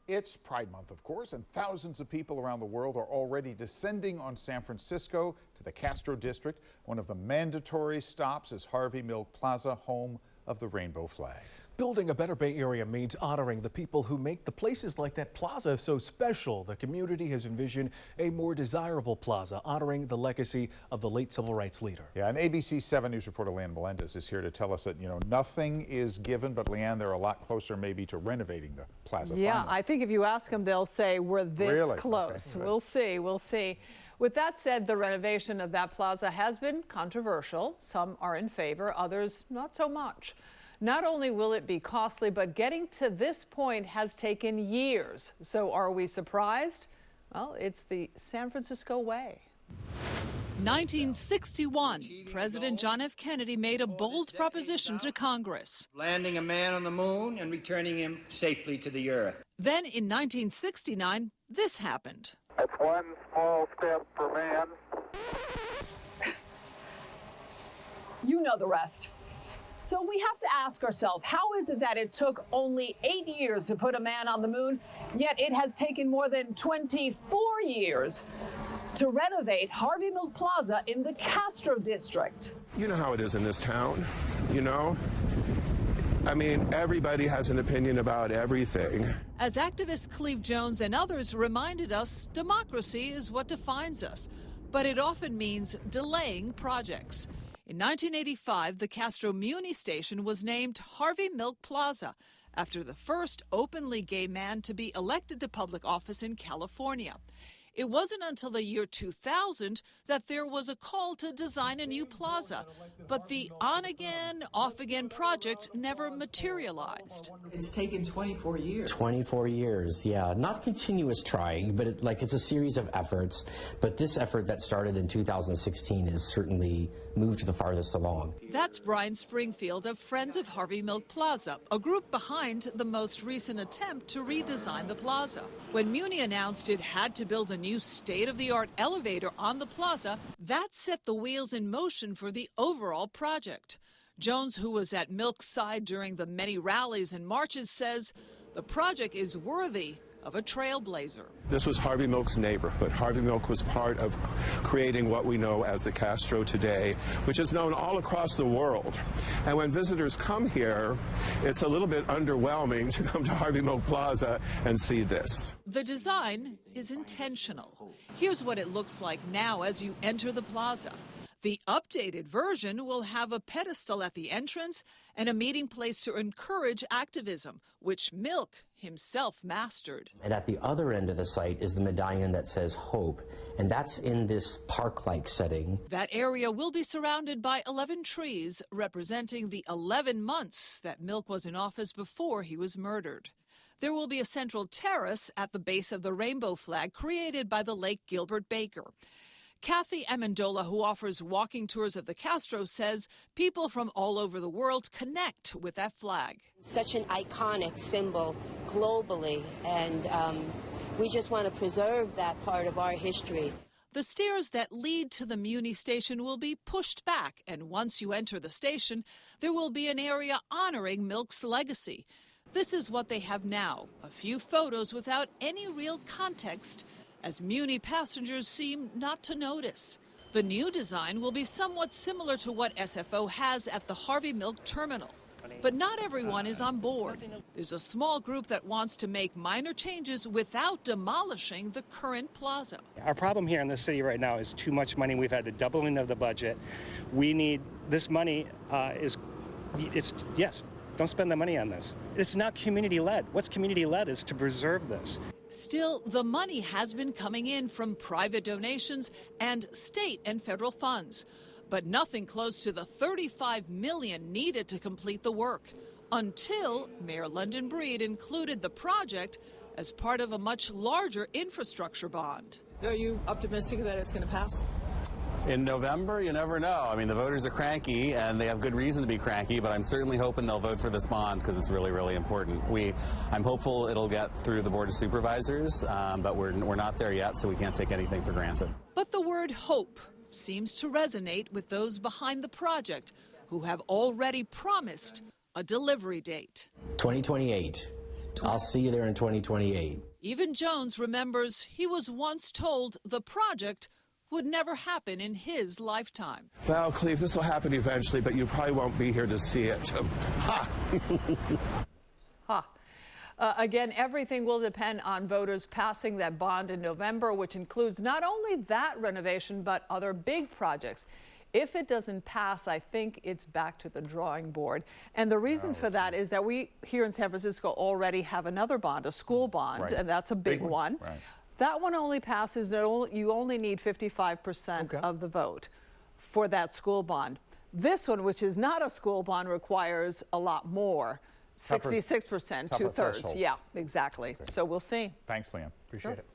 It's Pride Month, of course, and thousands of people around the world are already descending on San Francisco to the Castro District. One of the mandatory stops is Harvey Milk Plaza, home of the rainbow flag. Building a better Bay Area means honoring the people who make the places like that plaza so special. The community has envisioned a more desirable plaza, honoring the legacy of the late civil rights leader. Yeah, and ABC 7 News reporter Leanne Melendez is here to tell us that, nothing is given, but Leanne, they're a lot closer maybe to renovating the plaza. Yeah, finally. I think if you ask them, they'll say we're this really close. Okay. We'll see. With that said, the renovation of that plaza has been controversial. Some are in favor, others not so much. Not only will it be costly, but getting to this point has taken years. So are we surprised? Well, it's the San Francisco way. 1961, President John F. Kennedy made a bold proposition to Congress. Landing a man on the moon and returning him safely to the earth. Then in 1969, this happened. That's one small step for man. You know the rest. So we have to ask ourselves, how is it that it took only 8 years to put a man on the moon, yet it has taken more than 24 years to renovate Harvey Milk Plaza in the Castro District? You know how it is in this town, I mean, everybody has an opinion about everything. As activist Cleve Jones and others reminded us, democracy is what defines us, but it often means delaying projects. In 1985, the Castro Muni station was named Harvey Milk Plaza after the first openly gay man to be elected to public office in California. It wasn't until the year 2000 that there was a call to design a new plaza, but the on-again, off-again project never materialized. It's taken 24 years. 24 years, yeah. Not continuous trying, but it's a series of efforts. But this effort that started in 2016 has certainly moved the farthest along. That's Brian Springfield of Friends of Harvey Milk Plaza, a group behind the most recent attempt to redesign the plaza. When Muni announced it had to build a new state-of-the-art elevator on the plaza, that set the wheels in motion for the overall project. Jones, who was at Milk's side during the many rallies and marches, says the project is worthy of a trailblazer. This was Harvey Milk's neighborhood. Harvey Milk was part of creating what we know as the Castro today, which is known all across the world. And when visitors come here, it's a little bit underwhelming to come to Harvey Milk Plaza and see this. The design is intentional. Here's what it looks like now as you enter the plaza. The updated version will have a pedestal at the entrance and a meeting place to encourage activism, which Milk himself mastered. And at the other end of the site is the medallion that says hope, and that's in this park-like setting. That area will be surrounded by 11 trees representing the 11 months that Milk was in office before he was murdered. There will be a central terrace at the base of the rainbow flag created by the late Gilbert Baker. Kathy Amendola, who offers walking tours of the Castro, says people from all over the world connect with that flag. Such an iconic symbol globally, and we just want to preserve that part of our history. The stairs that lead to the Muni station will be pushed back, and once you enter the station, there will be an area honoring Milk's legacy. This is what they have now, a few photos without any real context, as Muni passengers seem not to notice. The new design will be somewhat similar to what SFO has at the Harvey Milk terminal. But not everyone is on board. There's a small group that wants to make minor changes without demolishing the current plaza. Our problem here in the city right now is too much money. We've had a doubling of the budget. We need this money. Yes, don't spend the money on this. It's not community-led. What's community-led is to preserve this. Still, the money has been coming in from private donations and state and federal funds, but nothing close to the $35 million needed to complete the work, until Mayor London Breed included the project as part of a much larger infrastructure bond. Are you optimistic that it's going to pass? In November, you never know. I mean, the voters are cranky, and they have good reason to be cranky, but I'm certainly hoping they'll vote for this bond because it's really, really important. I'm hopeful it'll get through the Board of Supervisors, but we're not there yet, so we can't take anything for granted. But the word hope seems to resonate with those behind the project who have already promised a delivery date. 2028. I'll see you there in 2028. Even Jones remembers he was once told the project would never happen in his lifetime. Well, Cleve, this will happen eventually, but you probably won't be here to see it. Ha! Ha. Again, everything will depend on voters passing that bond in November, which includes not only that renovation, but other big projects. If it doesn't pass, I think it's back to the drawing board. And the reason for that is that we here in San Francisco already have another bond, a school bond, Right. and that's a big one. Right. That one only passes, you only need 55% of the vote for that school bond. This one, which is not a school bond, requires a lot more, 66%, 2/3. Yeah, exactly. Okay. So we'll see. Thanks, Liam. Appreciate it.